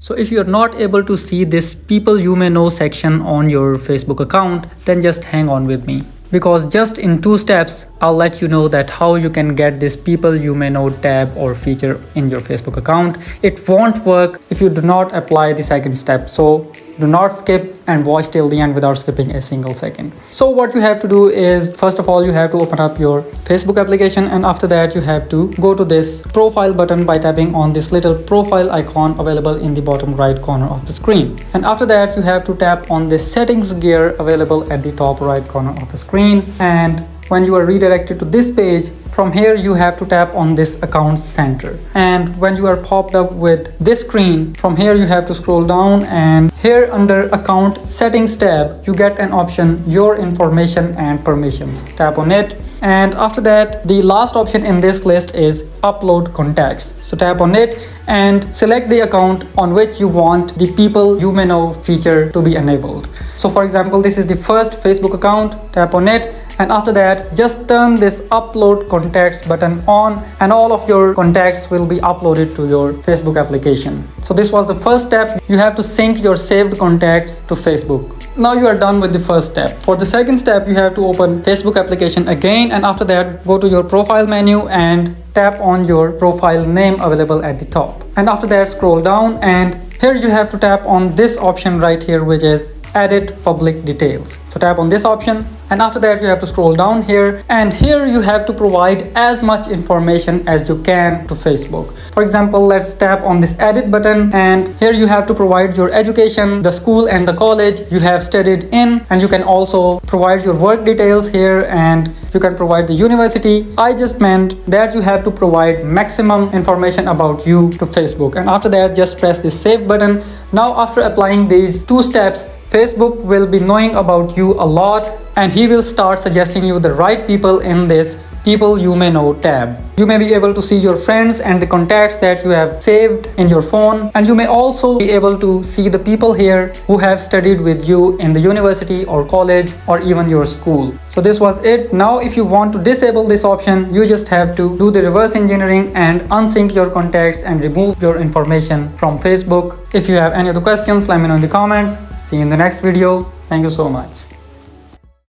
So if you're not able to see this people you may know section on your Facebook account, then just hang on with me. Because just in 2 steps, I'll let you know that how you can get this people you may know tab or feature in your Facebook account. It won't work if you do not apply the second step. So do not skip and watch till the end without skipping a single second. So what you have to do is, first of all, you have to open up your Facebook application, and after that you have to go to this profile button by tapping on this little profile icon available in the bottom right corner of the screen. And after that you have to tap on the settings gear available at the top right corner of the screen. And when you are redirected to this page, from here you have to tap on this account center. And when you are popped up with this screen, from here you have to scroll down, and here under account settings tab you get an option your information and permissions. Tap on it, and after that the last option in this list is upload contacts. So tap on it and select the account on which you want the people you may know feature to be enabled. So for example, this is the first Facebook account. Tap on it, and after that just turn this upload contacts button on, and all of your contacts will be uploaded to your Facebook application. So this was the first step. You have to sync your saved contacts to Facebook. Now you are done with the first step. For the second step, you have to open Facebook application again, and after that go to your profile menu and tap on your profile name available at the top. And after that scroll down, and here you have to tap on this option right here, which is edit public details. So tap on this option, and after that you have to scroll down here, and here you have to provide as much information as you can to Facebook. For example, let's tap on this edit button, and here you have to provide your education, the school and the college you have studied in, and you can also provide your work details here, and you can provide the university. I just meant that you have to provide maximum information about you to Facebook. And after that just press the save button. Now after applying these 2 steps, Facebook will be knowing about you a lot, and he will start suggesting you the right people in this people you may know tab. You may be able to see your friends and the contacts that you have saved in your phone, and you may also be able to see the people here who have studied with you in the university or college or even your school. So this was it. Now if you want to disable this option, you just have to do the reverse engineering and unsync your contacts and remove your information from Facebook. If you have any other questions, let me know in the comments. See you in the next video. Thank you so much.